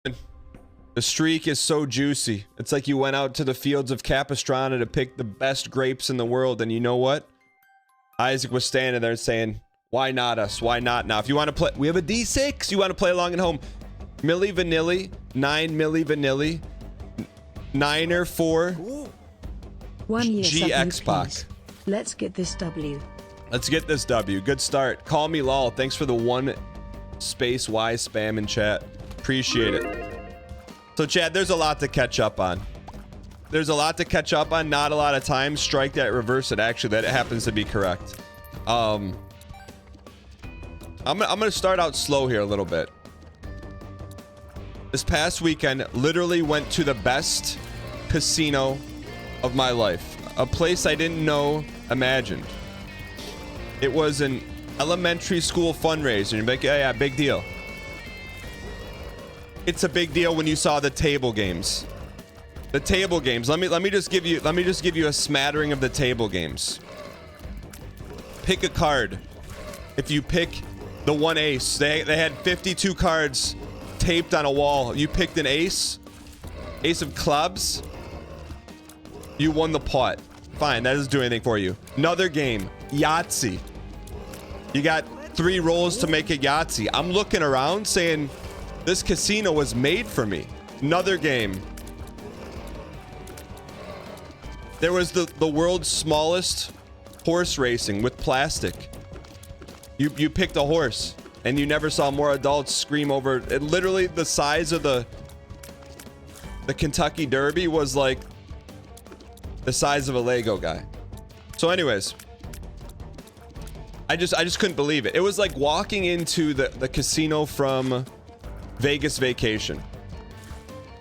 The streak is so juicy. It's like you went out to the fields of Capistrano to pick the best grapes in the world, and you know what? Isaac was standing there saying, why not us? Why not now? If you want to play, we have a D6. You want to play along at home. Milli Vanilli, 9 Milli Vanilli, Niner 4, 1 year GX Pac. Let's get this W. Let's get this W. Good start. Call me lol. Thanks for the 1 space Y spam in chat. Appreciate it. So Chad, there's a lot to catch up on. There's a lot to catch up on. Not a lot of time. Strike that, reverse it. Actually, that happens to be correct. I'm gonna start out slow here a little bit. This past weekend, literally went to the best casino of my life. A place I didn't know imagined. It was an elementary school fundraiser. You're like, yeah, big deal. It's a big deal when you saw the table games. The table games. Let me just give you a smattering of the table games. Pick a card. If you pick the 1 ace, they had 52 cards taped on a wall. You picked an ace of clubs. You won the pot. Fine, that doesn't do anything for you. Another game, Yahtzee. You got 3 rolls to make a Yahtzee. I'm looking around saying, this casino was made for me. Another game. There was the world's smallest horse racing with plastic. You picked a horse, and you never saw more adults scream over it. Literally, the size of the Kentucky Derby was like the size of a Lego guy. So anyways, I just couldn't believe it. It was like walking into the casino from Vegas Vacation.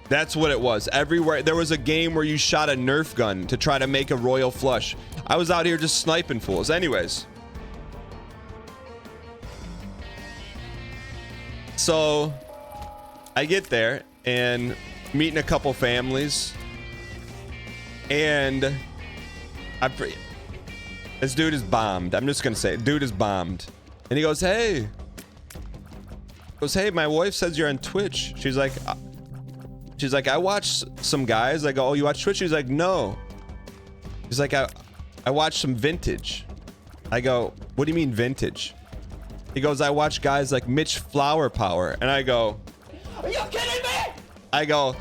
That's what it was. Everywhere there was a game where you shot a Nerf gun to try to make a royal flush. I was out here just sniping fools. Anyways, so I get there and meeting a couple families, and this dude is bombed. I'm just gonna say, dude is bombed. And he goes, hey, my wife says you're on Twitch. She's like, I watch some guys. I go, oh, you watch Twitch? She's like, no. She's like, I watch some vintage. I go, what do you mean vintage? He goes, I watch guys like Mitch Flower Power. And I go, are you kidding me? I go,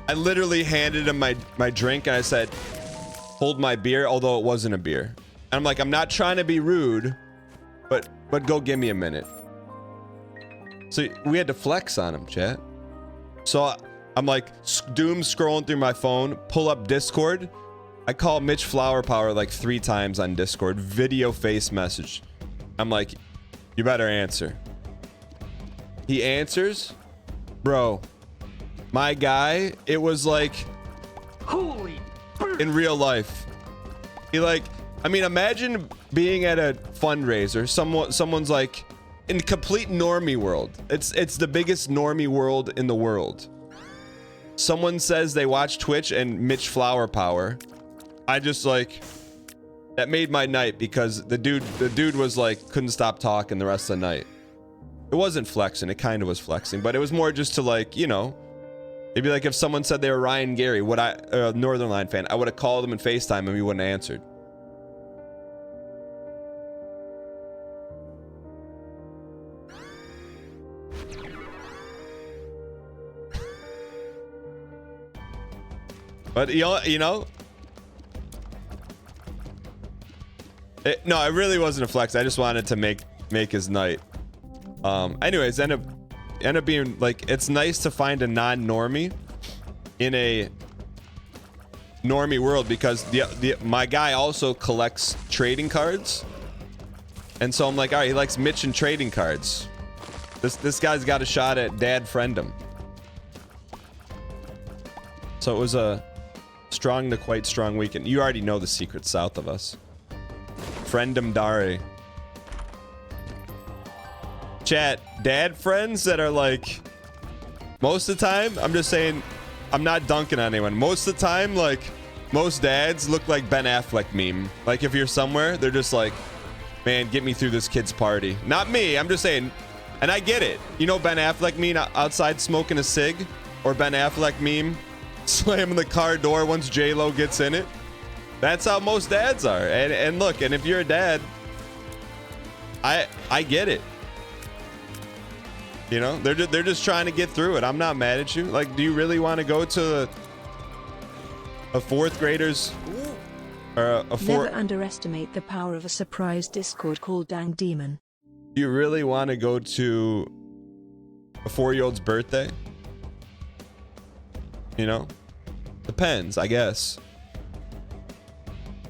I literally handed him my drink, and I said, hold my beer, although it wasn't a beer. And I'm like, I'm not trying to be rude, but go give me a minute. So we had to flex on him, chat. So I'm like doom scrolling through my phone, pull up Discord. I call Mitch Flower Power like 3 times on Discord, video face message. I'm like, you better answer. He answers. Bro, my guy, it was like, holy, in real life. He like, I mean, imagine being at a fundraiser. Someone's like, in complete normie world. It's the biggest normie world in the world. Someone says they watch Twitch and Mitch Flower Power. I just like, that made my night, because the dude was like, couldn't stop talking the rest of the night. It wasn't flexing. It kind of was flexing, but it was more just to like, you know, it'd be like if someone said they were Ryan Gary, Northern Line fan, I would have called him and FaceTime him. He wouldn't have answered. But you know, no, it really wasn't a flex. I just wanted to make his night. Anyways, end up being like, it's nice to find a non-normie in a normie world, because my guy also collects trading cards, and so I'm like, all right, he likes Mitch and trading cards. This guy's got a shot at dad friendom. So it was a strong to quite strong weekend. You already know the secret south of us. Friendom Dare. Chat, dad friends that are like, most of the time, I'm just saying, I'm not dunking on anyone. Most of the time, like, most dads look like Ben Affleck meme. Like, if you're somewhere, they're just like, man, get me through this kid's party. Not me, I'm just saying, and I get it. You know Ben Affleck meme outside smoking a cig? or Ben Affleck meme, slamming the car door once J-Lo gets in it. That's how most dads are. And look, and if you're a dad, I get it. You know, they're just trying to get through it. I'm not mad at you. Like, do you really want to go to a fourth grader's or a fourth? Never underestimate the power of a surprise Discord called Dang Demon. Do you really want to go to a 4-year-old's birthday? You know, depends, I guess.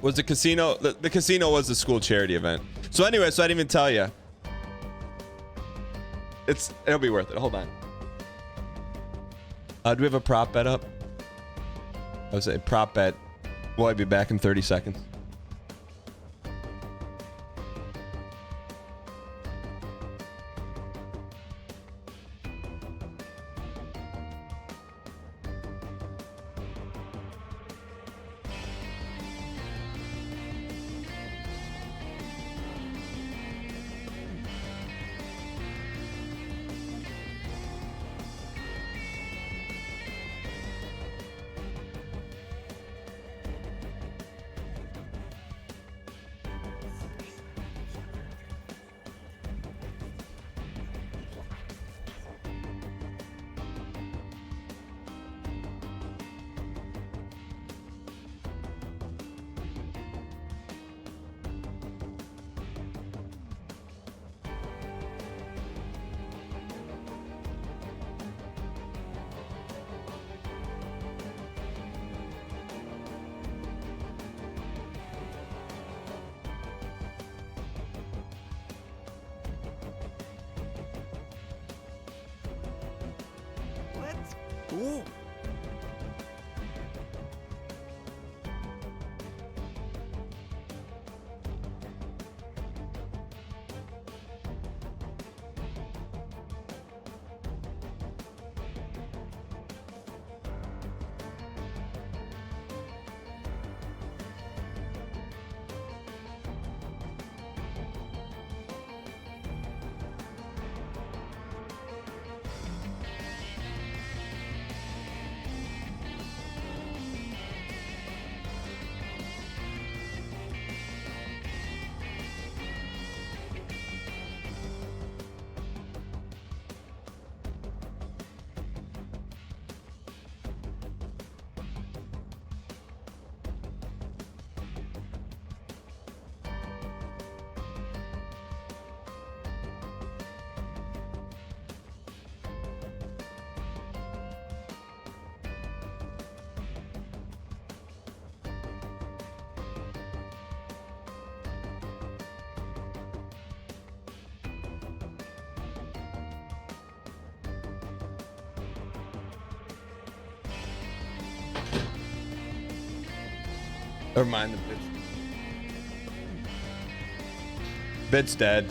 Was the casino? The casino was a school charity event. So anyway, so I didn't even tell you. It'll be worth it. Hold on. Do we have a prop bet up? I would say prop bet. Will I be back in 30 seconds? Ooh. Never mind the bitch. Bit's dead.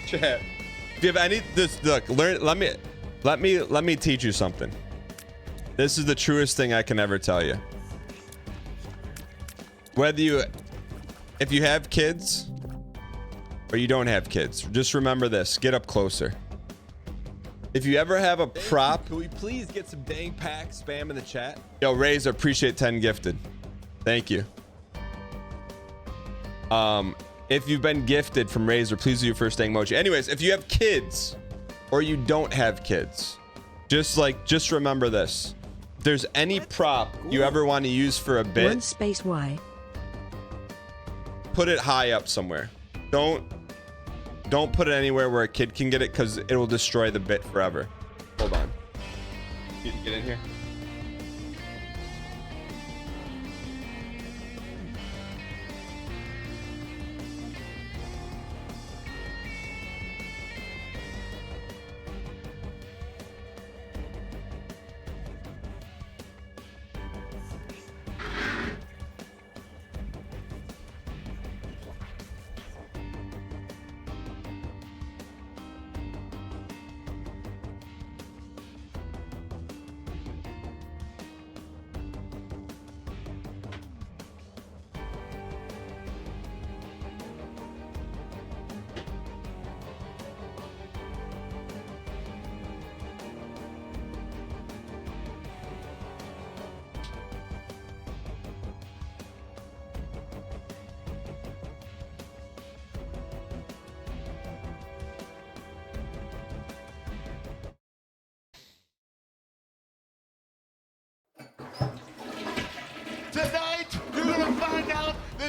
Chat. If you have any, this look, learn. Let me teach you something. This is the truest thing I can ever tell you. If you have kids or you don't have kids, just remember this. Get up closer. If you ever have a prop, can we please get some dang pack spam in the chat? Yo, Razor, appreciate 10 gifted. Thank you. If you've been gifted from Razor, please do your first dang emoji. Anyways, if you have kids or you don't have kids, just remember this. If there's any prop you ever want to use for a bit, 1 space Y. put it high up somewhere. Don't put it anywhere where a kid can get it, because it will destroy the bit forever. Hold on. Get in here.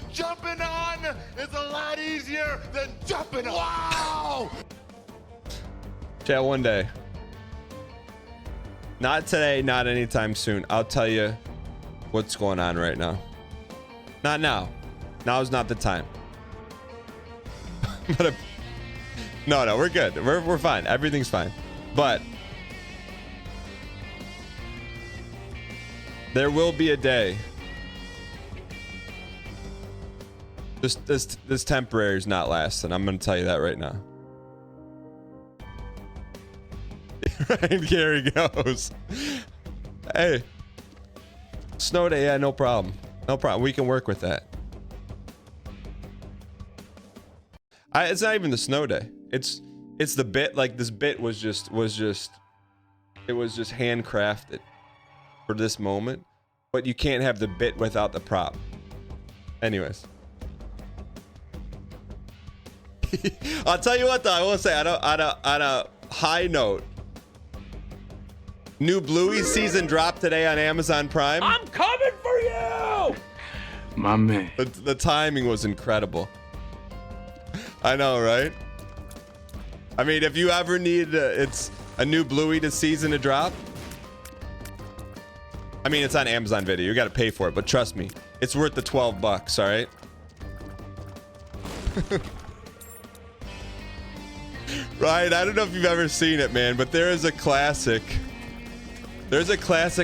The jumping on is a lot easier than jumping on. Wow! Chat, one day. Not today, not anytime soon. I'll tell you what's going on right now. Not now. Now is not the time. But no, we're good. We're fine. Everything's fine. But there will be a day. This temporary is not lasting. I'm gonna tell you that right now. Right, here he goes. Hey, snow day, yeah, no problem. No problem. We can work with that. It's not even the snow day. It's the bit. Like, this bit was just handcrafted for this moment. But you can't have the bit without the prop. Anyways. I'll tell you what though, I will say on a high note. New Bluey season dropped today on Amazon Prime. I'm coming for you! My man. The timing was incredible. I know, right? I mean, if you ever need it's a new Bluey season to drop. I mean, it's on Amazon Video. You got to pay for it, but trust me, it's worth the $12, all right? Right, I don't know if you've ever seen it, man, but there's a classic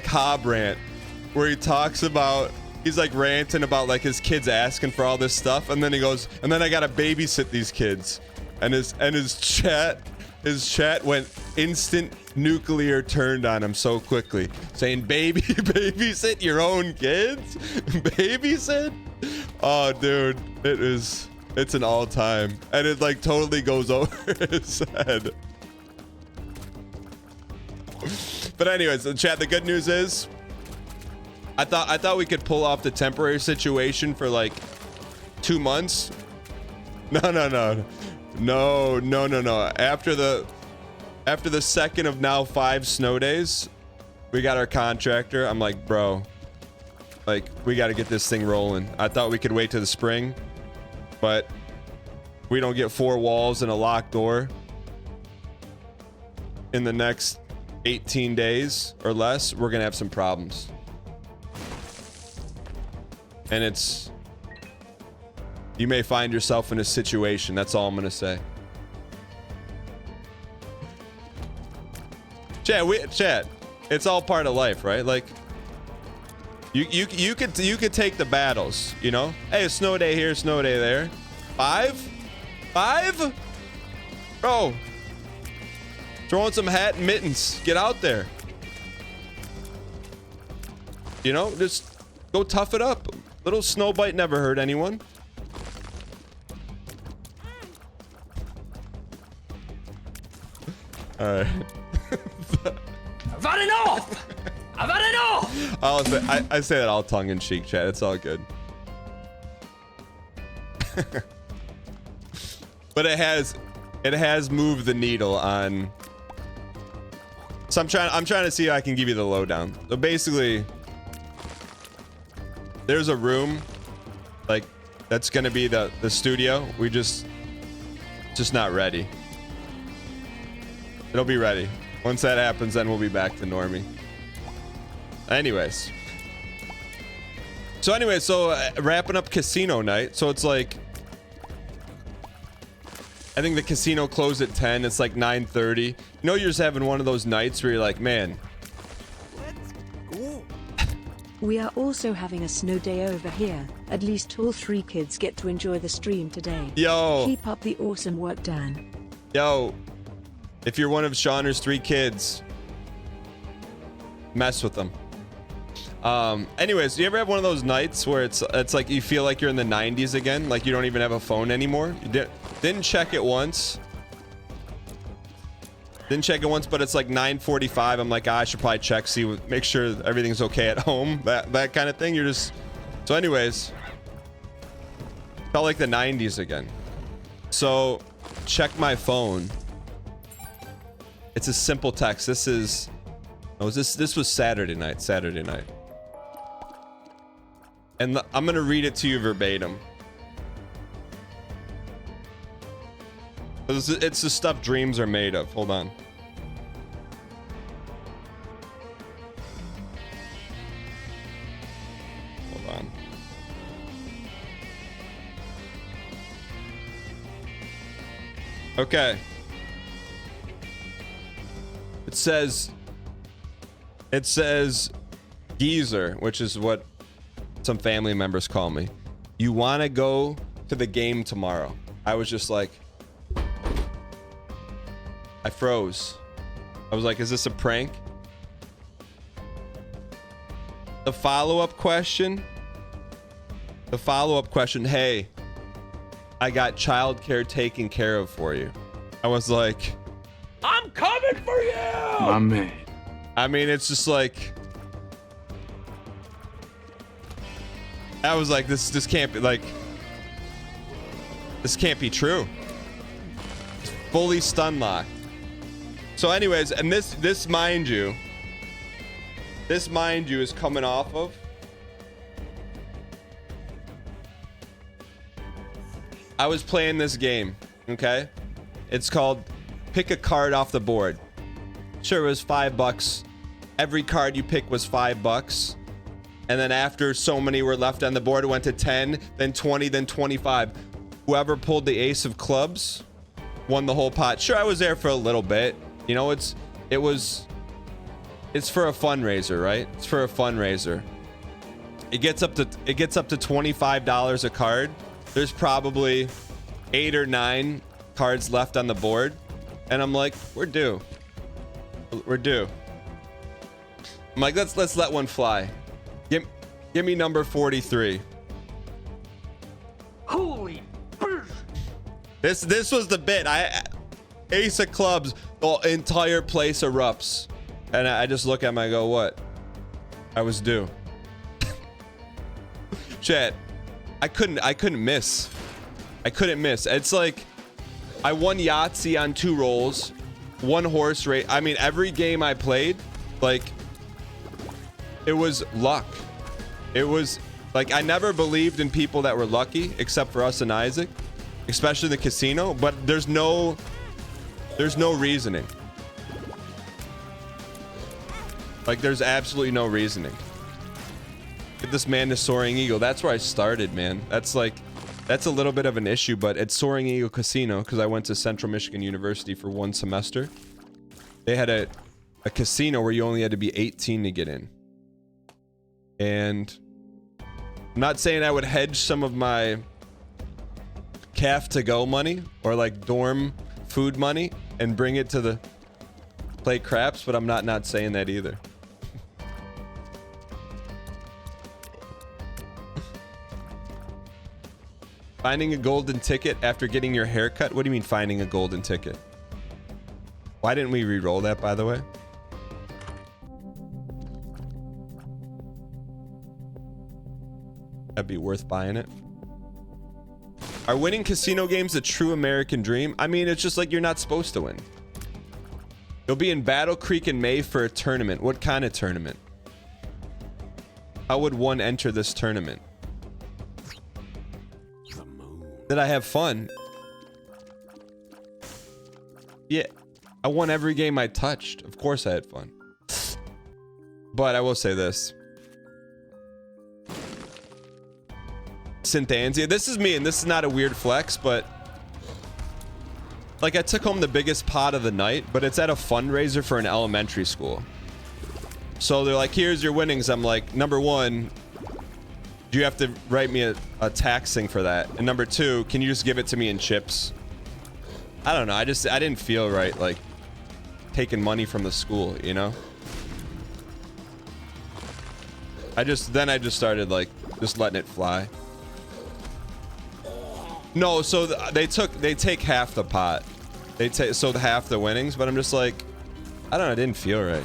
Hob rant where he talks about, he's like ranting about like his kids asking for all this stuff, and then he goes, and then I gotta babysit these kids, and his chat went instant nuclear turned on him so quickly, saying babysit your own kids. Babysit. Oh dude, it's an all-time, and it like totally goes over his head. But anyways, chat, the good news is I thought we could pull off the temporary situation for like 2 months. No. After the second of now 5 snow days, we got our contractor. I'm like, bro, like, we got to get this thing rolling. I thought we could wait till the spring, but we don't get 4 walls and a locked door in the next 18 days or less, we're gonna have some problems. And you may find yourself in a situation. That's all I'm gonna say. Chat, it's all part of life, right? Like, you could take the battles, you know? Hey, a snow day here, snow day there. 5? Bro, throw on some hat and mittens. Get out there. You know, just go tough it up. Little snow bite never hurt anyone. All right. I've had enough! I've had enough! I say that all tongue in cheek, chat. It's all good. But it has moved the needle on. So I'm trying to see if I can give you the lowdown. So basically, there's a room like that's gonna be the studio. We just not ready. It'll be ready. Once that happens, then we'll be back to normie. Anyways. So wrapping up casino night. So it's like, I think the casino closed at 10. It's like 9:30. You know, you're just having one of those nights where you're like, man. We are also having a snow day over here. At least all 3 kids get to enjoy the stream today. Yo. Keep up the awesome work, Dan. Yo. If you're one of Shauner's 3 kids, mess with them. Anyways, do you ever have one of those nights where it's like you feel like you're in the 90s again? Like you don't even have a phone anymore? You didn't check it once. But it's like 9:45. I'm like, I should probably check, make sure everything's okay at home. That kind of thing. You're just... So anyways, felt like the 90s again. So check my phone. It's a simple text. This was Saturday night. And I'm gonna read it to you verbatim. It's the stuff dreams are made of. Hold on. Hold on. Okay. It says geezer, which is what some family members call me. You want to go to the game tomorrow? I was just like, I froze. I was like, is this a prank? The follow-up question, hey, I got childcare taken care of for you. I was like, I'm coming for you! My man. I mean, it's just like, I was like, this can't be like, this can't be true. It's fully stun locked. So anyways, and this mind you is coming off of I was playing this game, okay? It's called pick a card off the board. Sure, it was $5. Every card you pick was $5. And then after so many were left on the board, it went to 10, then 20, then 25. Whoever pulled the ace of clubs won the whole pot. Sure, I was there for a little bit. You know, it's for a fundraiser, right? It's for a fundraiser. It gets up to $25 a card. There's probably 8 or 9 cards left on the board, and I'm like, we're due. I'm like, let's let one fly. Give me number 43. Holy burst! This was the bit. Ace of clubs, the entire place erupts. And I just look at him, I go, what? I was due. Chat, I couldn't miss. I couldn't miss. It's like I won Yahtzee on 2 rolls, 1 horse race. I mean, every game I played, like, it was luck. It was like, I never believed in people that were lucky, except for us and Isaac, especially in the casino, but there's no reasoning. Like, there's absolutely no reasoning. Get this man to Soaring Eagle. That's where I started, man. That's a little bit of an issue, but at Soaring Eagle Casino, because I went to Central Michigan University for 1 semester, they had a casino where you only had to be 18 to get in. And I'm not saying I would hedge some of my CAF to go money or like dorm food money and bring it to the play craps, but I'm not saying that either. Finding a golden ticket after getting your hair cut? What do you mean finding a golden ticket? Why didn't we re-roll that, by the way? That'd be worth buying it. Are winning casino games a true American dream? I mean, it's just like you're not supposed to win. You'll be in Battle Creek in May for a tournament. What kind of tournament? How would one enter this tournament? Did I have fun? Yeah, I won every game I touched. Of course I had fun. But I will say this. Synthansia. This is me, and this is not a weird flex, but like I took home the biggest pot of the night, but it's at a fundraiser for an elementary school. So they're like, here's your winnings. I'm like, number 1, do you have to write me a tax thing for that? And number 2, can you just give it to me in chips? I don't know. I didn't feel right, like taking money from the school, you know? Then I just started like just letting it fly. No, so they take half the pot. They take half the winnings, but I'm just like, I don't know, it didn't feel right.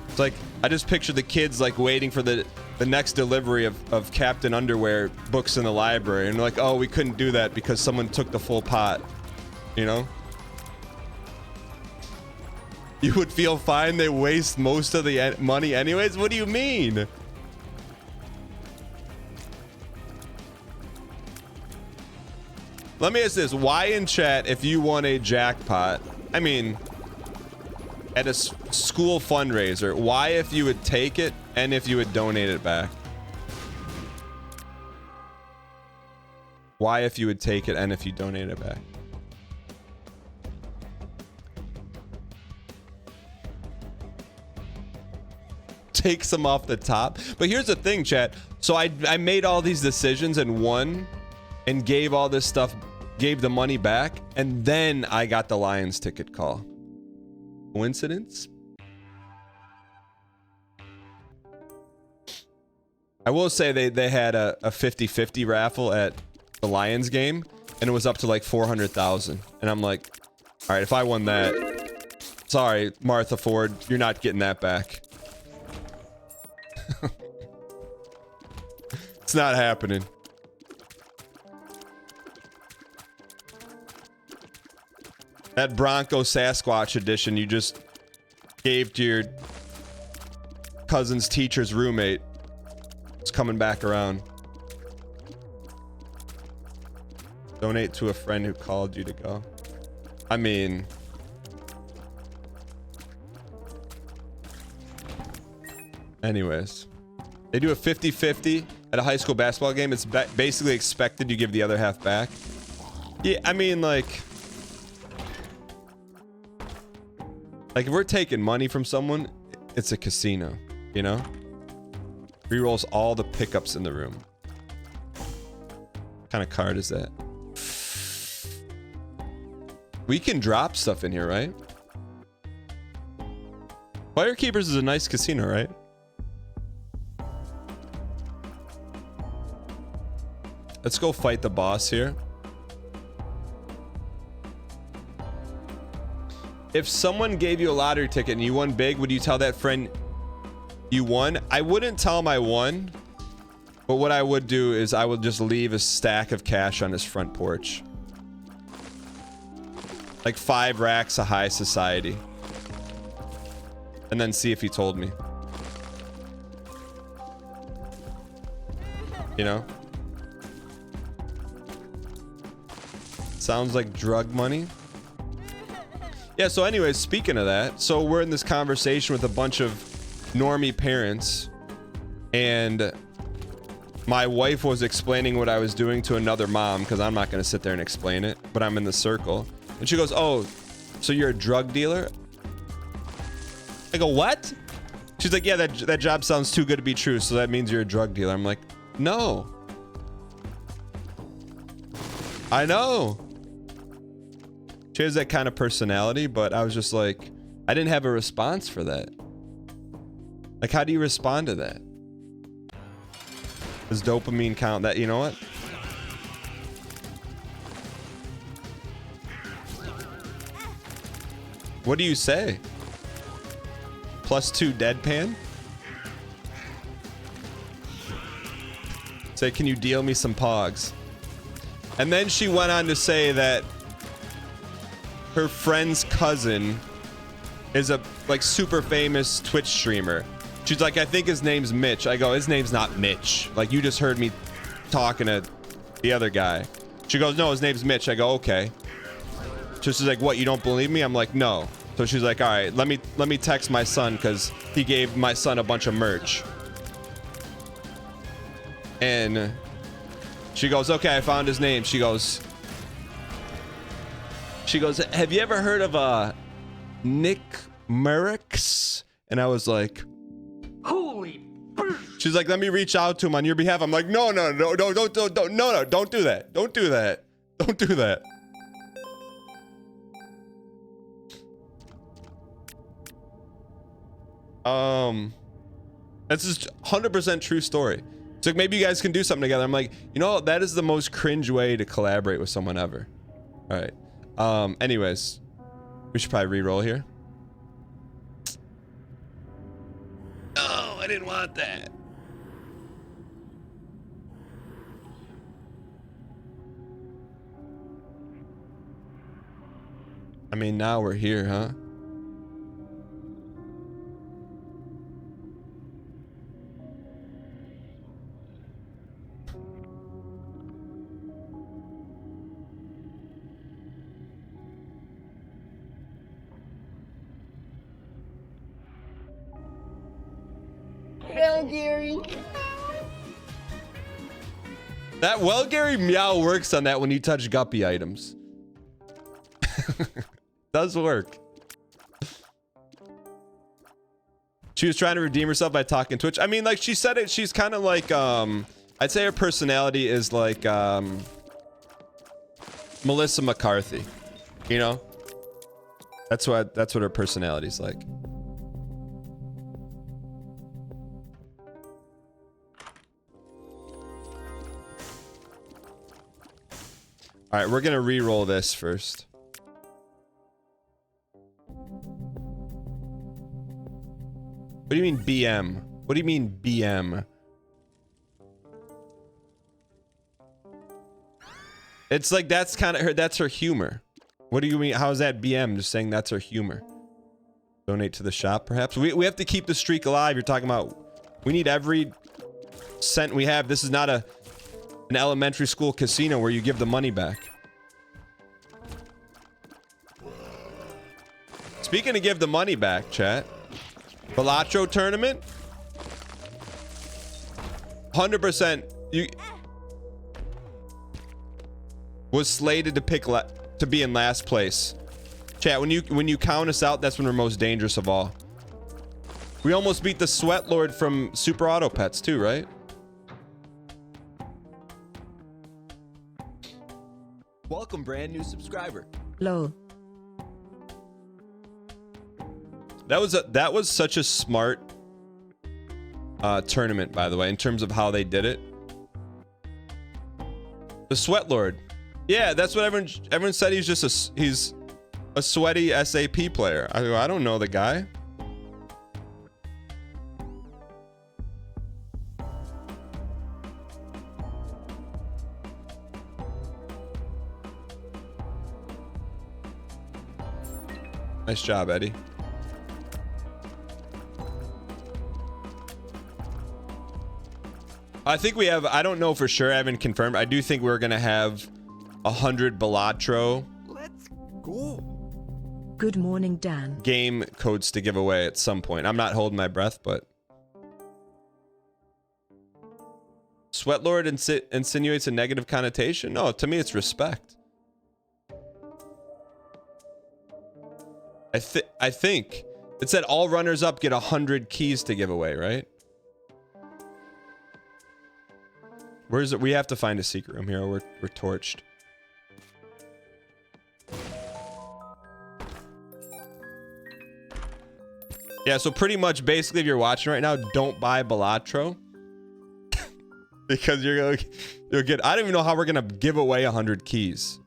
It's like I just pictured the kids like waiting for the next delivery of Captain Underwear books in the library, and like, oh, we couldn't do that because someone took the full pot, you know? You would feel fine. They waste most of the money anyways. What do you mean? Let me ask this. Why in chat, if you won a jackpot, I mean, at a school fundraiser, why if you would take it and if you would donate it back? Why if you would take it and if you donate it back? Take some off the top. But here's the thing, chat. So I made all these decisions and won and gave all this stuff, gave the money back, and then I got the Lions ticket call. Coincidence? I will say they had a 50-50 raffle at the Lions game, and it was up to like 400,000. And I'm like, all right, if I won that, sorry, Martha Ford, you're not getting that back. It's not happening. That Bronco Sasquatch edition you just gave to your cousin's teacher's roommate. It's coming back around. Donate to a friend who called you to go. I mean, anyways, they do a 50-50 at a high school basketball game. It's basically expected you give the other half back. Yeah, I mean, like if we're taking money from someone, it's a casino, you know? Rerolls all the pickups in the room. What kind of card is that? We can drop stuff in here, right? Firekeepers is a nice casino, right? Let's go fight the boss here. If someone gave you a lottery ticket and you won big, would you tell that friend you won? I wouldn't tell him I won, but what I would do is I would just leave a stack of cash on his front porch. Like 5 racks of high society. And then see if he told me. You know? Sounds like drug money. Yeah, so anyways, speaking of that, so we're in this conversation with a bunch of normie parents, and my wife was explaining what I was doing to another mom, because I'm not going to sit there and explain it, but I'm in the circle. And she goes, oh, so you're a drug dealer? I go, what? She's like, yeah, that job sounds too good to be true, so that means you're a drug dealer. I'm like, no. I know. She has that kind of personality, but I was just like, I didn't have a response for that. Like, how do you respond to that? Does dopamine count? That, you know what? What do you say? +2 deadpan? Say, can you deal me some pogs? And then she went on to say that her friend's cousin is a like super famous Twitch streamer. She's like, I think his name's Mitch. I go, his name's not Mitch. Like, you just heard me talking to the other guy. She goes, no, his name's Mitch. I go, okay. So she's like, what, you don't believe me? I'm like, no. So she's like, all right, let me text my son, because he gave my son a bunch of merch. And she goes, okay, I found his name. She goes, have you ever heard of Nick Merrick's? And I was like, Holy she's like, let me reach out to him on your behalf. I'm like, no, don't do that. Don't do that. Don't do that. That's just 100% true story. It's like, maybe you guys can do something together. I'm like, you know, that is the most cringe way to collaborate with someone ever. All right. Anyways, we should probably re-roll here. No, I didn't want that. I mean, now we're here, huh? Well, Gary. That well Gary meow works on that when you touch guppy items. Does work. She was trying to redeem herself by talking Twitch. I mean, like she said it, she's kind of like I'd say her personality is like Melissa McCarthy. You know? That's what her personality's like. All right, we're gonna re-roll this first. What do you mean BM? What do you mean BM? It's like that's kind of her. That's her humor. What do you mean? How is that BM? Just saying that's her humor. Donate to the shop, perhaps. We have to keep the streak alive. You're talking about. We need every cent we have. This is not an elementary school casino where you give the money back. Speaking of give the money back, chat. Balatro tournament. 100%. You was slated to pick to be in last place. Chat, when you count us out, that's when we're most dangerous of all. We almost beat the Sweat Lord from Super Auto Pets too, right? Welcome, brand new subscriber. Lol. That was such a smart tournament, by the way, in terms of how they did it. The Sweat Lord. Yeah, that's what everyone said. He's just he's a sweaty SAP player. I don't know the guy. Nice job, Eddie. I think we have, I don't know for sure, I haven't confirmed. I do think we're gonna have 100 Balatro. Let's go. Good morning, Dan. Game codes to give away at some point. I'm not holding my breath, but Sweatlord insinuates a negative connotation. No, to me it's respect. I think it said all runners up get 100 keys to give away, right? Where's it? We have to find a secret room here. We're torched. Yeah, so pretty much basically if you're watching right now, don't buy Balatro. Because you'll get, I don't even know how we're gonna give away 100 keys.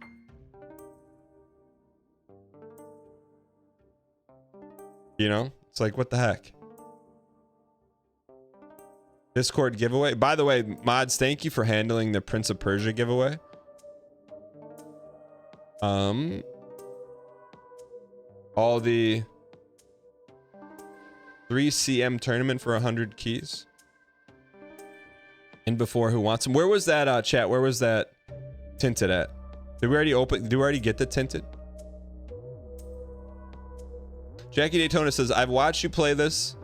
You know? It's like, what the heck? Discord giveaway. By the way, mods, thank you for handling the Prince of Persia giveaway. All the 3CM tournament for 100 keys. And before who wants them? Where was that chat? Where was that tinted at? Did we already open? Did we already get the tinted? Jackie Daytona says, I've watched you play this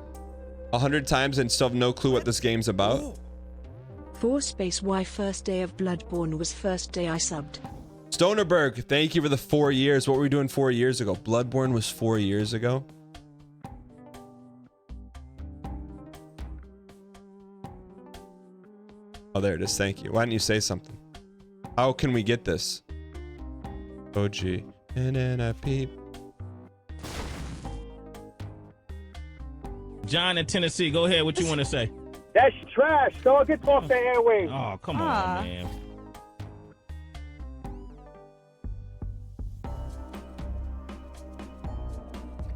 100 times and still have no clue what this game's about. 4 space Y first day of Bloodborne was first day I subbed. Stonerberg, thank you for the 4 years. What were we doing 4 years ago? Bloodborne was 4 years ago. Oh, there it is. Thank you. Why didn't you say something? How can we get this? OG. And then I peep. John in Tennessee, go ahead. What you want to say? That's trash, dog. Get off the airwaves. Oh, come on, man.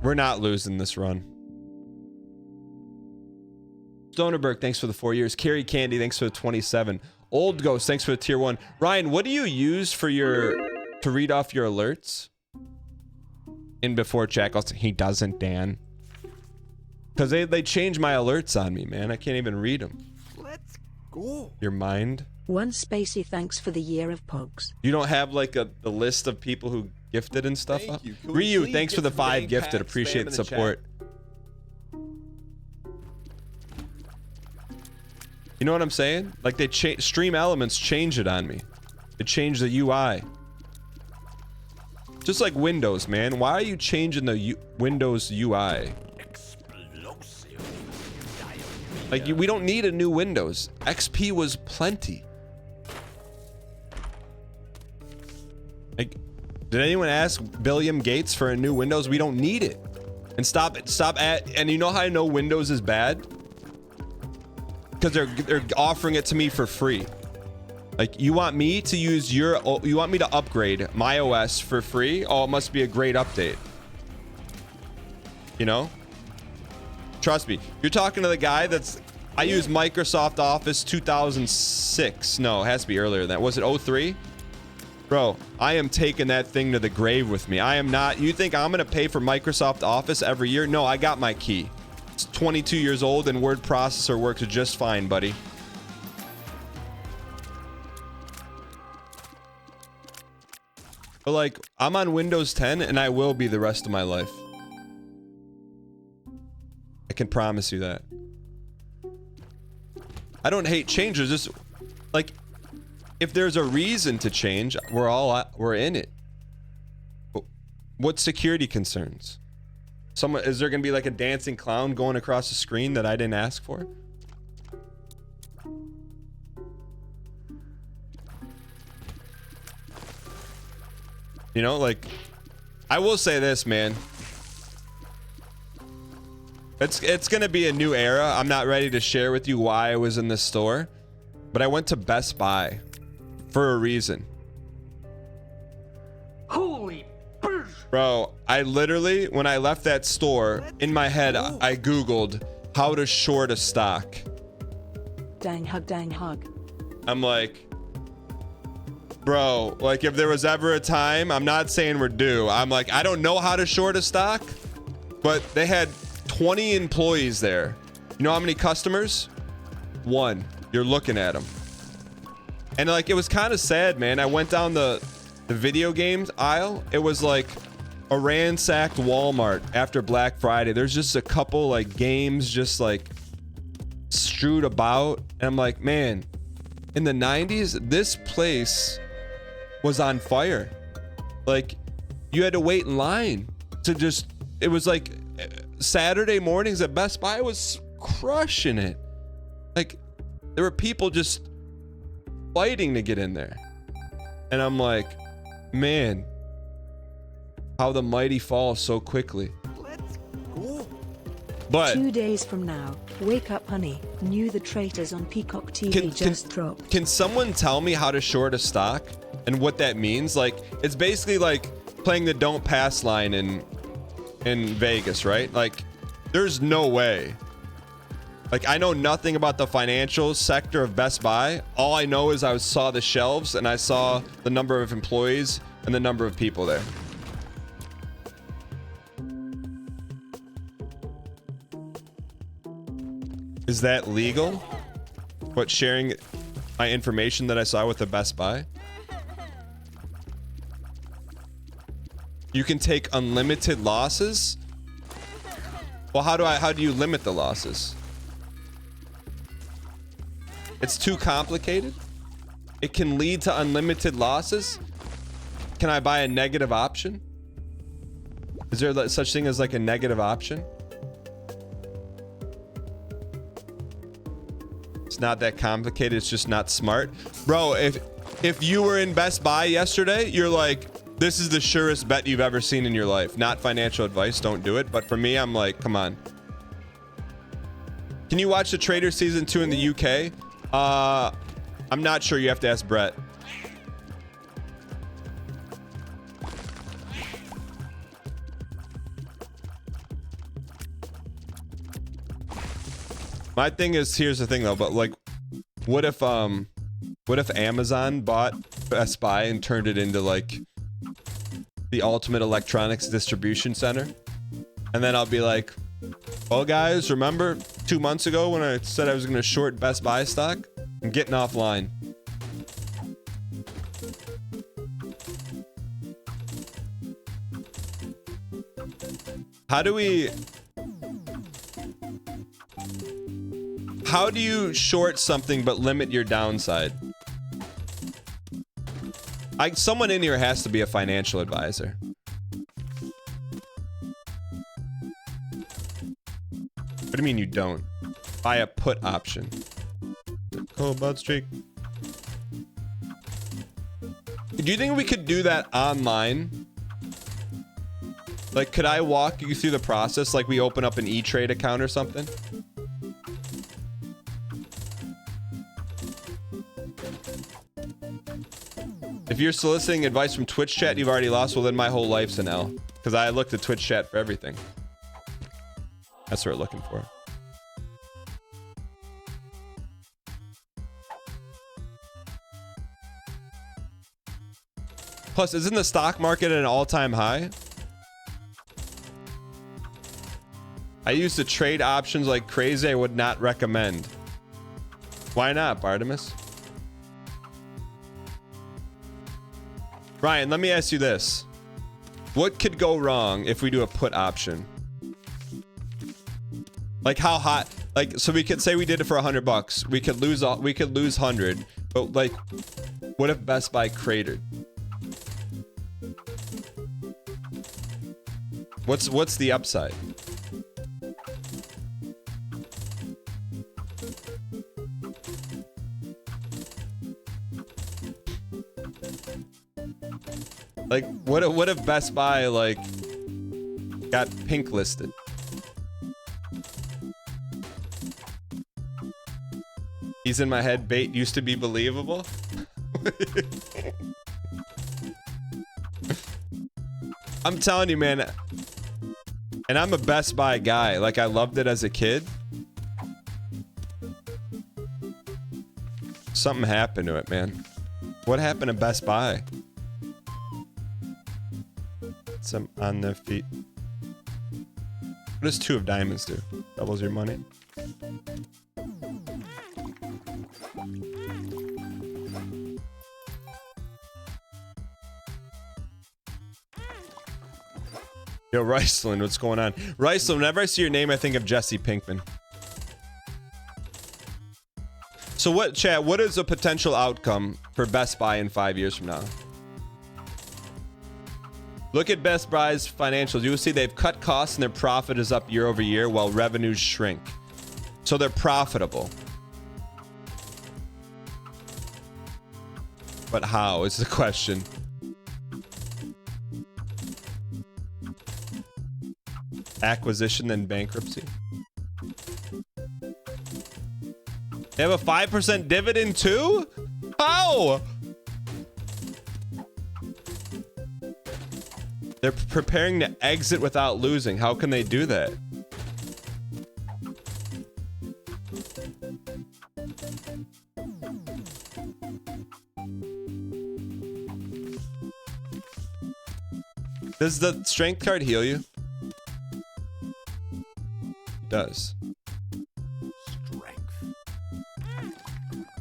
We're not losing this run. Stonerberg, thanks for the 4 years. Carrie Candy, thanks for the 27. Old Ghost, thanks for the tier 1. Ryan, what do you use for your to read off your alerts? In before chat, he doesn't, Dan. Because they changed my alerts on me, man. I can't even read them. Let's go. Your mind. 1 spacey thanks for the year of Pogs. You don't have like the list of people who gifted and stuff up? Ryu, thanks for the 5 gifted. Appreciate the support. You know what I'm saying? Like they Stream Elements change it on me. It changed the UI. Just like Windows, man. Why are you changing the Windows UI? Like we don't need a new Windows. XP was plenty. Like, did anyone ask Billiam Gates for a new Windows? We don't need it. And and you know how I know Windows is bad? Because they're offering it to me for free. Like, you want me to use you want me to upgrade my OS for free? Oh, it must be a great update. You know? Trust me. You're talking to the guy I use Microsoft Office 2006. No, it has to be earlier than that. Was it 03? Bro, I am taking that thing to the grave with me. I am not. You think I'm going to pay for Microsoft Office every year? No, I got my key. It's 22 years old and word processor works just fine, buddy. But like, I'm on Windows 10 and I will be the rest of my life. I can promise you that. I don't hate changes. Just like, if there's a reason to change, we're in it. What security concerns? Is there gonna be like a dancing clown going across the screen that I didn't ask for? You know, like, I will say this, man. It's gonna be a new era. I'm not ready to share with you why I was in this store, but I went to Best Buy for a reason. Holy burst! Bro, I literally, when I left that store, in my head, I Googled how to short a stock. Dang hug, dang hug. I'm like, bro, like if there was ever a time, I'm not saying we're due. I'm like, I don't know how to short a stock, but they had 20 employees there. You know how many customers? One. You're looking at them. And like, it was kind of sad, man. I went down the video games aisle. It was like a ransacked Walmart after Black Friday. There's just a couple like games just like strewed about. And I'm like, man, in the 90s, this place was on fire. Like, you had to wait in line to just, it was like Saturday mornings at Best Buy was crushing it. Like, there were people just fighting to get in there. And I'm like, man, how the mighty fall so quickly. But 2 days from now, wake up honey, new The Traitors on Peacock TV just dropped. Can someone tell me how to short a stock and what that means? Like, it's basically like playing the don't pass line in Vegas, right? Like, there's no way. Like, I know nothing about the financial sector of Best Buy. All I know is I saw the shelves and I saw the number of employees and the number of people there. Is that legal? What, sharing my information that I saw with the Best Buy? You can take unlimited losses? Well, how do you limit the losses? It's too complicated? It can lead to unlimited losses? Can I buy a negative option? Is there such thing as like a negative option? It's not that complicated. It's just not smart. Bro, if you were in Best Buy yesterday, you're like, this is the surest bet you've ever seen in your life. Not financial advice. Don't do it. But for me, I'm like, come on. Can you watch the Trader Season 2 in the UK? I'm not sure. You have to ask Brett. My thing is, here's the thing though, but like, what if Amazon bought Best Buy and turned it into like the ultimate electronics distribution center? And then I'll be like, well guys, remember 2 months ago when I said I was going to short Best Buy stock? I'm getting offline. How how do you short something but limit your downside? Someone in here has to be a financial advisor. What do you mean you don't? Buy a put option. Cold blood streak. Do you think we could do that online? Like, could I walk you through the process? Like, we open up an E-Trade account or something? If you're soliciting advice from Twitch chat, you've already lost. Well, then my whole life's an L. Because I look to Twitch chat for everything. That's what we're looking for. Plus, isn't the stock market at an all-time high? I used to trade options like crazy. I would not recommend. Why not, Bartimus? Ryan, let me ask you this. What could go wrong if we do a put option? Like how hot? Like, so we could say we did it for $100. We could lose 100. But like, what if Best Buy cratered? What's the upside? Like, what if Best Buy like got pink listed? He's in my head. Bait used to be believable. I'm telling you, man. And I'm a Best Buy guy. Like, I loved it as a kid. Something happened to it, man. What happened to Best Buy? Some on their feet. What does 2 of diamonds do? Doubles your money. Yo, Riceland, what's going on? Riceland, whenever I see your name, I think of Jesse Pinkman. So what, chat, what is a potential outcome for Best Buy in 5 years from now? Look at Best Buy's financials. You will see they've cut costs and their profit is up year over year while revenues shrink. So they're profitable. But how is the question? Acquisition then bankruptcy. They have a 5% dividend too? How? They're preparing to exit without losing. How can they do that? Does the strength card heal you? It does.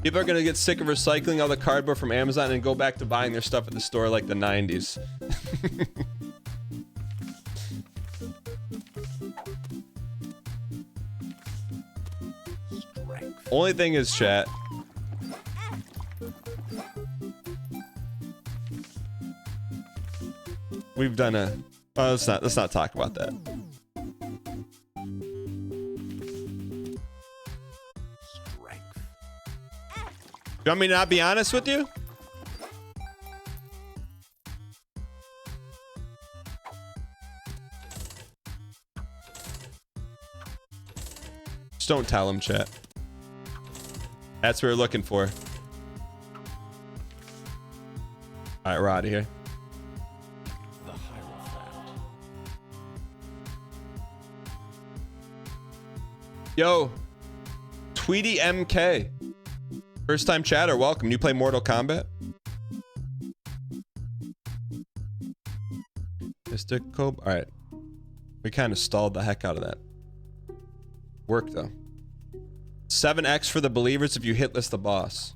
People are gonna get sick of recycling all the cardboard from Amazon and go back to buying their stuff at the store like the 90s. Only thing is, chat. We've done a. Oh, let's not talk about that. You want me to not be honest with you? Just don't tell him, chat. That's what we're looking for. All right, we're out of here. Yo, Tweety MK. First time chatter, welcome. You play Mortal Kombat? Mr. Cope. All right. We kind of stalled the heck out of that. Work though. 7x for the believers if you hit list the boss.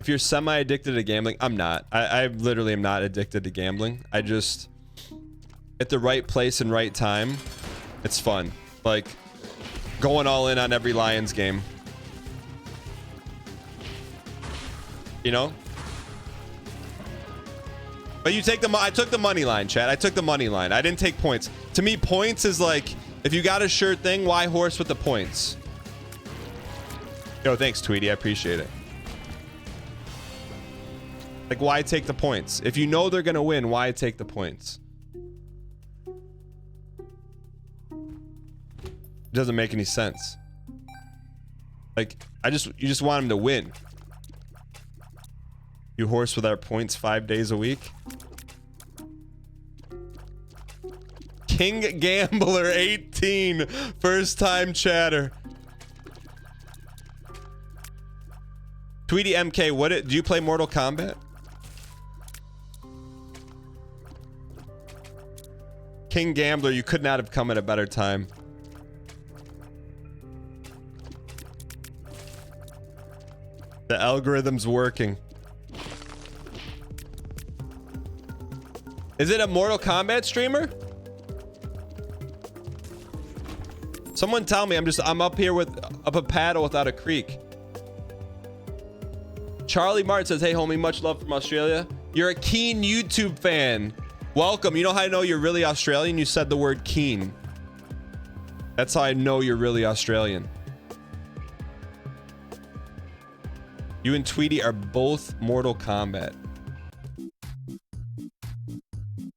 If you're semi-addicted to gambling, I'm not. I literally am not addicted to gambling. I just, at the right place and right time, it's fun. Like, going all in on every Lions game. You know? But you take I took the money line, chat. I took the money line. I didn't take points. To me, points is like, if you got a sure thing, why horse with the points? Yo, thanks, Tweety. I appreciate it. Like, why take the points? If you know they're gonna win, why take the points? It doesn't make any sense. Like, you just want him to win. You horse with our points 5 days a week. King Gambler 18, first time chatter. Tweety MK, do you play Mortal Kombat? King Gambler, you could not have come at a better time. The algorithm's working. Is it a Mortal Kombat streamer? Someone tell me. I'm up here with up a paddle without a creek. Charlie Martin says, hey homie, much love from Australia. You're a keen YouTube fan. Welcome. You know how I know you're really Australian? You said the word keen. That's how I know you're really Australian. You and Tweety are both Mortal Kombat.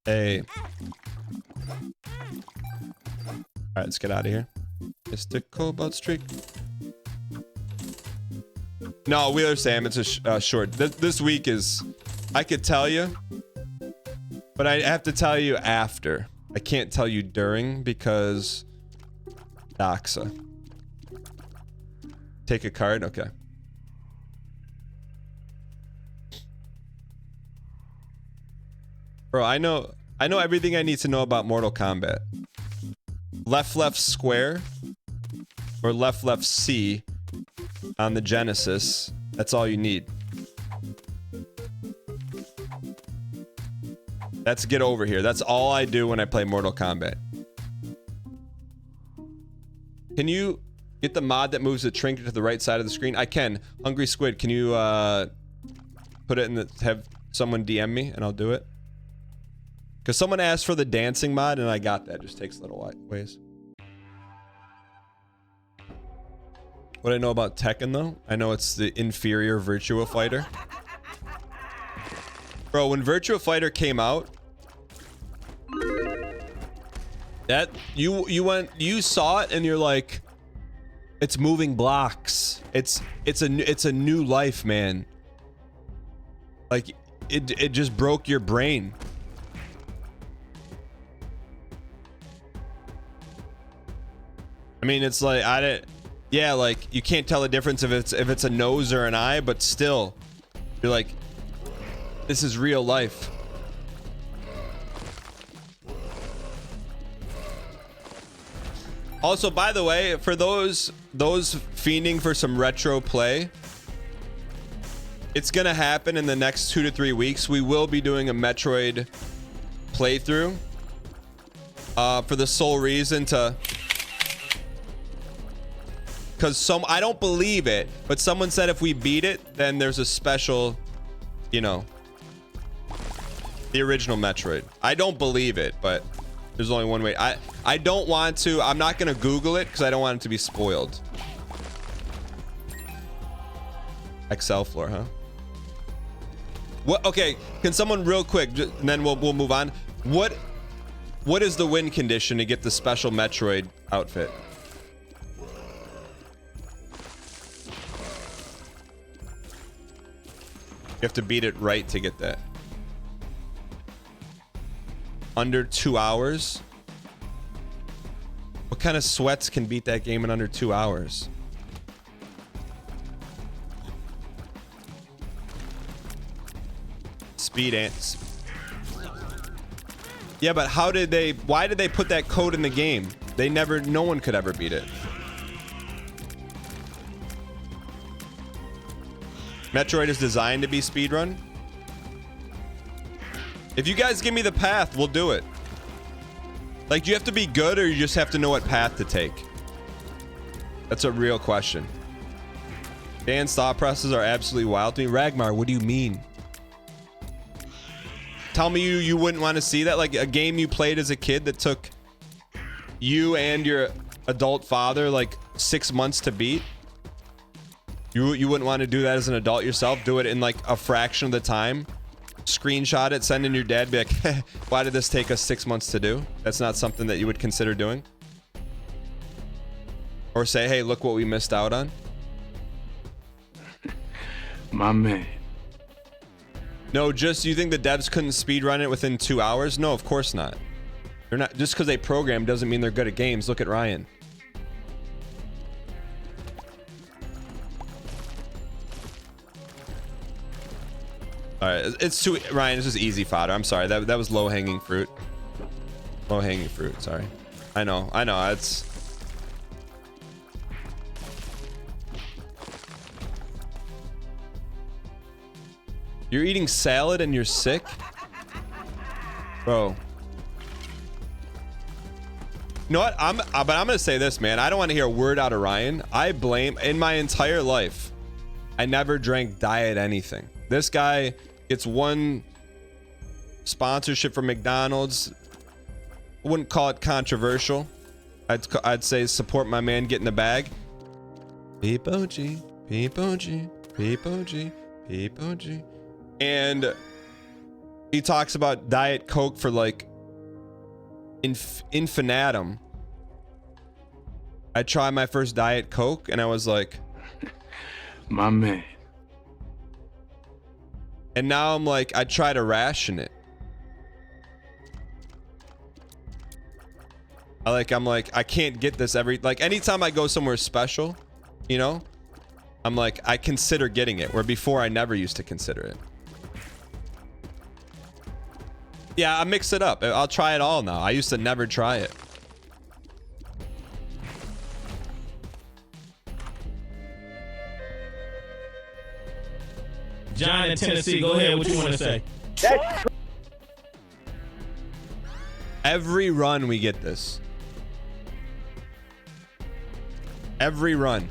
Hey. Alright, let's get out of here. Mr. Cobalt Streak. No, Wheeler Sam, it's a short. This week is... I could tell you, but I have to tell you after. I can't tell you during because... Doxa. Take a card? Okay. Bro, I know everything I need to know about Mortal Kombat. Left square or left C on the Genesis. That's all you need. That's get over here. That's all I do when I play Mortal Kombat. Can you get the mod that moves the trinket to the right side of the screen? I can. Hungry Squid, can you put it in the... Have someone DM me and I'll do it? Because someone asked for the dancing mod and I got that. Just takes a little ways. What I know about Tekken though? I know it's the inferior Virtua Fighter. Bro, when Virtua Fighter came out, that you saw it and you're like, it's moving blocks. It's a new life, man. Like it just broke your brain. I mean, it's like yeah, like you can't tell the difference if it's a nose or an eye, but still, you're like, this is real life. Also, by the way, for those fiending for some retro play, it's gonna happen in the next 2 to 3 weeks. We will be doing a Metroid playthrough for the sole reason to... Because I don't believe it, but someone said if we beat it, then there's a special, you know, the original Metroid. I don't believe it, but there's only one way. I don't want to. I'm not going to Google it because I don't want it to be spoiled. Excel floor, huh? What? Okay, can someone real quick, and then we'll move on. What is the win condition to get the special Metroid outfit? You have to beat it right to get that. Under 2 hours? What kind of sweats can beat that game in under 2 hours? Speed ants. Yeah, but why did they put that code in the game? No one could ever beat it. Metroid is designed to be speedrun. If you guys give me the path, we'll do it. Like, do you have to be good or you just have to know what path to take? That's a real question. Dan's thought processes are absolutely wild to me. Ragmar, what do you mean? Tell me you wouldn't want to see that? Like a game you played as a kid that took you and your adult father like 6 months to beat? You wouldn't want to do that as an adult yourself? Do it in like a fraction of the time? Screenshot it, send in your dad, be like, why did this take us 6 months to do? That's not something that you would consider doing? Or say, hey, look what we missed out on? My man. No, just you think the devs couldn't speedrun it within 2 hours? No, of course not. They're not. Just because they program doesn't mean they're good at games. Look at Ryan. All right, it's too Ryan. It's just easy fodder. I'm sorry. That was low hanging fruit. Low hanging fruit. Sorry. I know. It's. You're eating salad and you're sick, bro. You know what? But I'm gonna say this, man. I don't want to hear a word out of Ryan. I blame in my entire life. I never drank diet anything. This guy gets one sponsorship from McDonald's. I wouldn't call it controversial. I'd say support my man getting the bag. Peep OG, peep OG, peep OG, peep OG. And he talks about Diet Coke for like infinitum. I tried my first Diet Coke and I was like, my man. And now I'm like, I try to ration it. I'm like, I can't get this like anytime I go somewhere special, you know, I'm like, I consider getting it, where before I never used to consider it. Yeah, I mix it up. I'll try it all now. I used to never try it. John in Tennessee, go ahead. What you want to say? That's Every run we get this. Every run.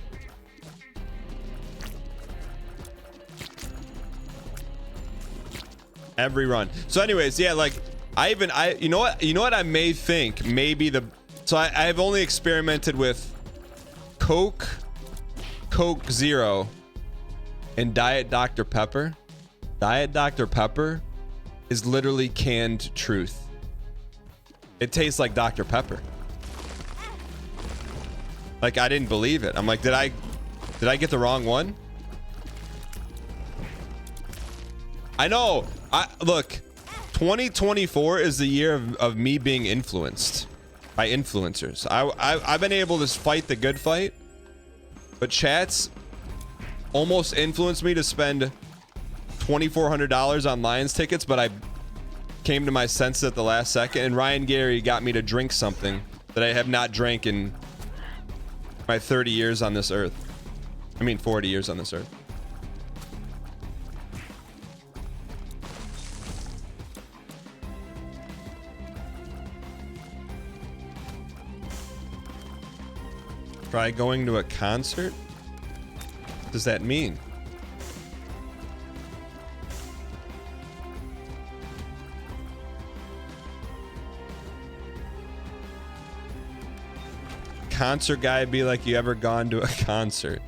Every run. So anyways, yeah, like you know what I may think maybe I've only experimented with Coke Zero and Diet Dr. Pepper. Diet Dr. Pepper is literally canned truth. It tastes like Dr. Pepper. Like I didn't believe it. I'm like, did I get the wrong one? I know. Look, 2024 is the year of me being influenced by influencers. I've been able to fight the good fight, but chats almost influenced me to spend $2,400 on Lions tickets, but I came to my senses at the last second, and Ryan Gary got me to drink something that I have not drank in my 30 years on this earth. I mean 40 years on this earth. Try going to a concert? What does that mean? Concert guy be like, you ever gone to a concert?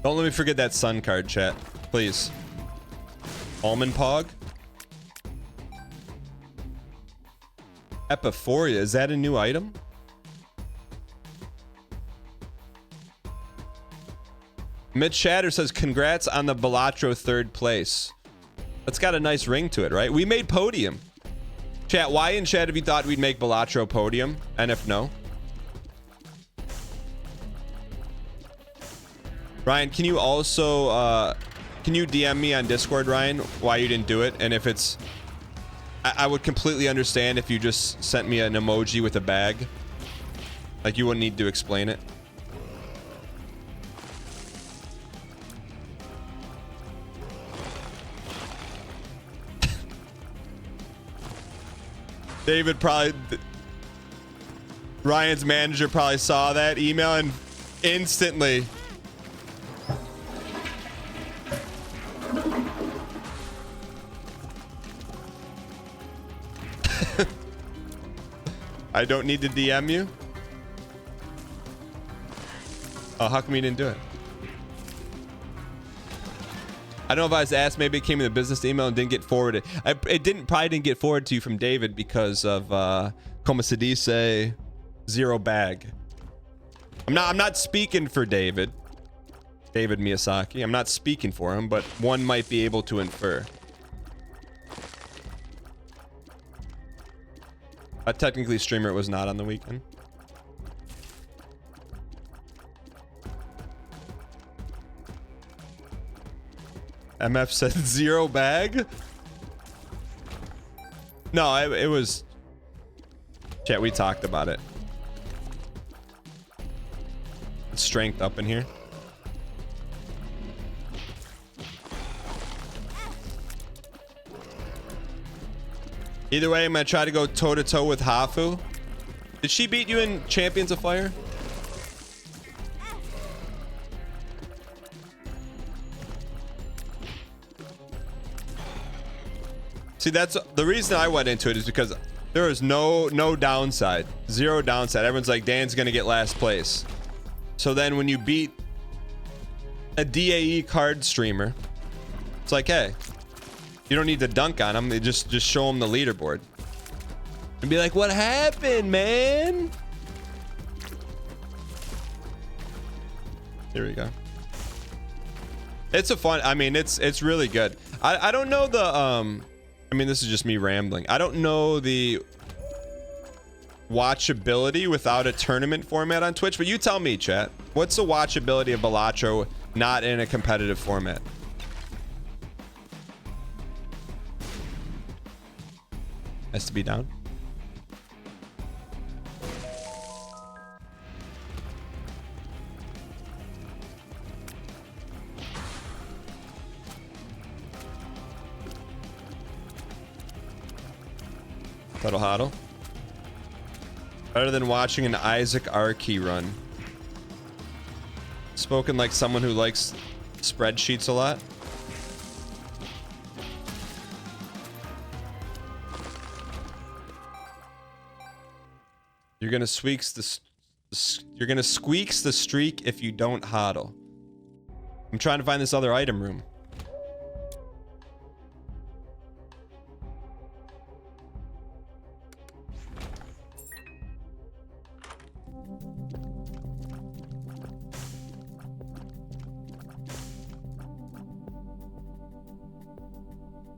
Don't let me forget that sun card, chat. Please. Almond Pog? Epiphoria, is that a new item? Mitch Shatter says, congrats on the Balatro 3rd place. That's got a nice ring to it, right? We made podium. Chat, why in chat have you thought we'd make Balatro podium? And if no? Ryan, can you also, can you DM me on Discord, Ryan, why you didn't do it? And if it's, I would completely understand if you just sent me an emoji with a bag. Like, you wouldn't need to explain it. David probably, Ryan's manager probably saw that email and Instantly. I don't need to DM you. Oh, how come you didn't do it? I don't know if I was asked. Maybe it came in the business email and didn't get forwarded. It probably didn't get forwarded to you from David because of como se dice, zero bag. I'm not speaking for David Miyazaki. I'm not speaking for him, but one might be able to infer. Technically, streamer was not on the weekend. MF said zero bag. No, it was. Chat, we talked about it. Strength up in here. Either way, I'm gonna try to go toe to toe with Hafu. Did she beat you in Champions of Fire? See, that's the reason I went into it, is because there is no downside, zero downside. Everyone's like, Dan's gonna get last place. So then when you beat a DAE card streamer, it's like, hey, you don't need to dunk on him. Just show him the leaderboard and be like, what happened, man? Here we go. It's a fun, I mean, it's really good. I don't know the I mean, this is just me rambling. I don't know the watchability without a tournament format on Twitch, but you tell me, chat. What's the watchability of Balatro not in a competitive format? Has to be down. Huddle huddle. Better than watching an Isaac Arkey run. Spoken like someone who likes spreadsheets a lot. You're gonna squeaks the streak if you don't hodl. I'm trying to find this other item room.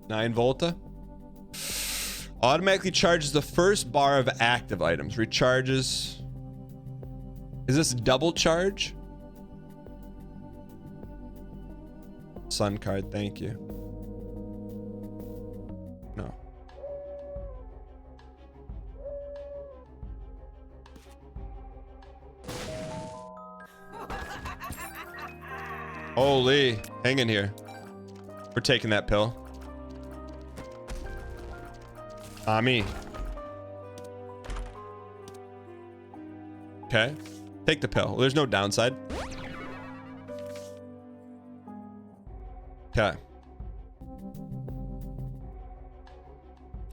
Nine Volta. Automatically charges the first bar of active items. Recharges. Is this double charge? Sun card, thank you. No. Holy, hang in here. We're taking that pill. Me. Okay. Take the pill. There's no downside. Okay.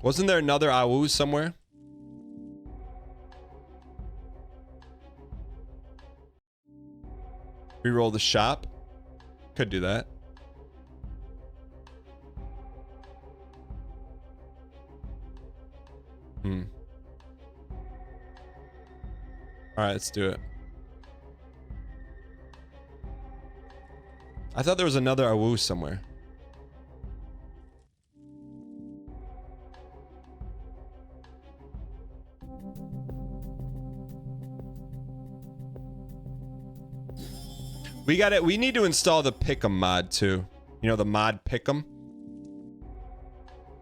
Wasn't there another AWU somewhere? Reroll the shop. Could do that. All right, let's do it. I thought there was another AWU somewhere. We got it. We need to install the Pick'em mod too. You know, the mod Pick'em.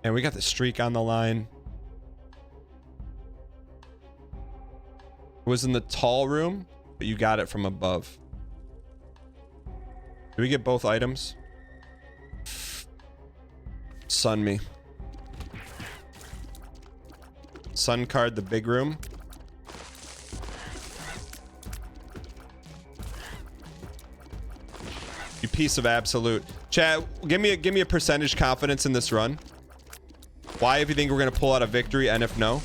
And we got the streak on the line. It was in the tall room, but you got it from above. Did we get both items? Sun me. Sun card the big room. You piece of absolute. Chat, give me a percentage confidence in this run. Why, if you think we're gonna pull out a victory, and if no.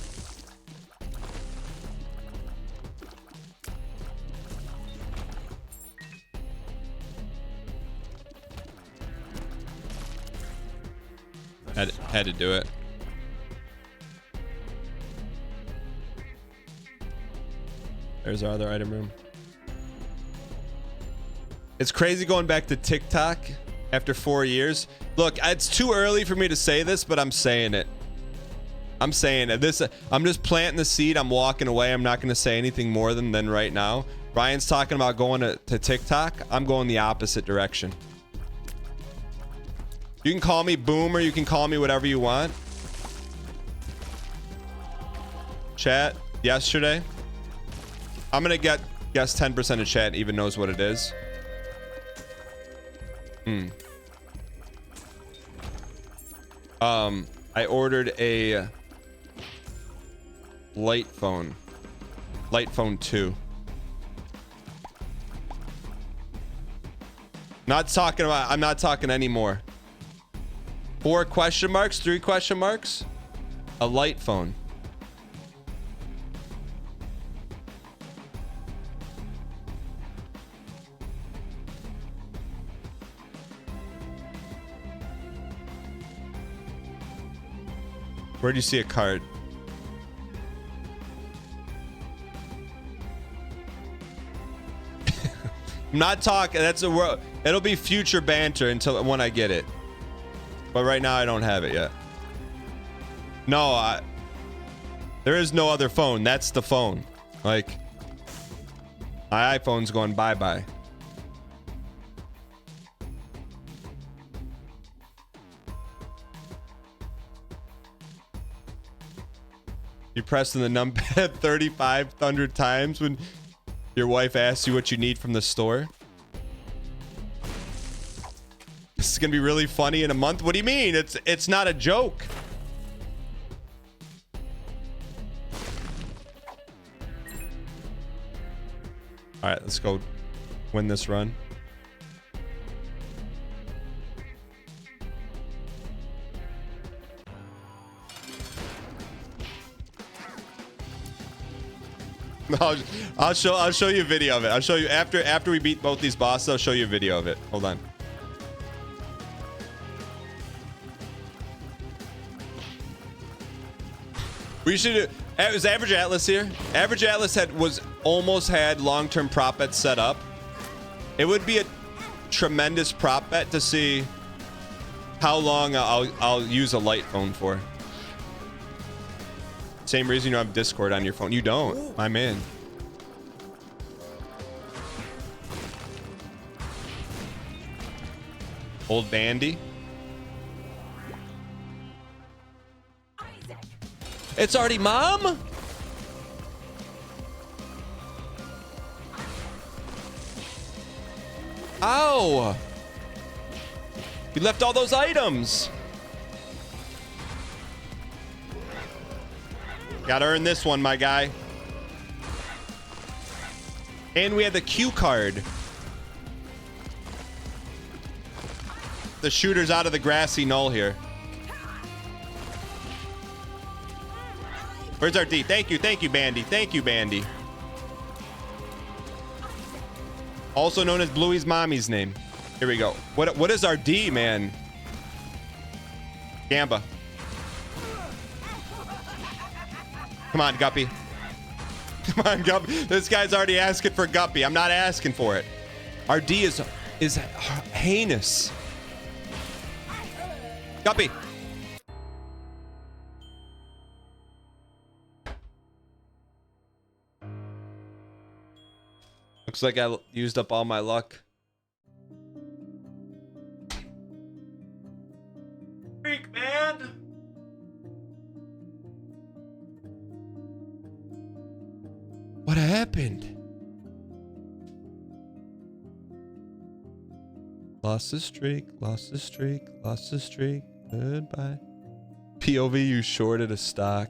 Had to do it. There's our other item room. It's crazy going back to TikTok after 4 years. Look, it's too early for me to say this, but I'm saying it. I'm saying it. I'm just planting the seed. I'm walking away. I'm not going to say anything more than right now. Ryan's talking about going to TikTok. I'm going the opposite direction. You can call me Boomer. You can call me whatever you want. Chat, yesterday. I'm going to guess 10% of chat even knows what it is. I ordered a light phone 2. Not talking about, I'm not talking anymore. 4 question marks, 3 question marks, a light phone. Where do you see a card? I'm not talking. That's a world. It'll be future banter until when I get it. But right now I don't have it yet. No, there is no other phone. That's the phone. Like, my iPhone's going bye-bye. You pressing the numpad 3,500 times when your wife asks you what you need from the store? This is gonna be really funny in a month. What do you mean? It's not a joke. All right, let's go win this run. I'll show you a video of it. I'll show you after we beat both these bosses. I'll show you a video of it. Hold on. We should. It was Average Atlas here. Average Atlas almost had long-term prop bets set up. It would be a tremendous prop bet to see how long I'll use a light phone for. Same reason you don't have Discord on your phone. You don't, my man. Old Bandy. It's already mom? Ow! You left all those items. Gotta earn this one, my guy. And we had the Q card. The shooter's out of the grassy knoll here. Where's our D? Thank you, Bandy. Thank you, Bandy. Also known as Bluey's mommy's name. Here we go. What is our D, man? Gamba. Come on, Guppy. Come on, Guppy. This guy's already asking for Guppy. I'm not asking for it. Our D is heinous. Guppy. Looks like I used up all my luck. Freak, man. What happened? Lost the streak, lost the streak, lost the streak. Goodbye. POV, you shorted a stock.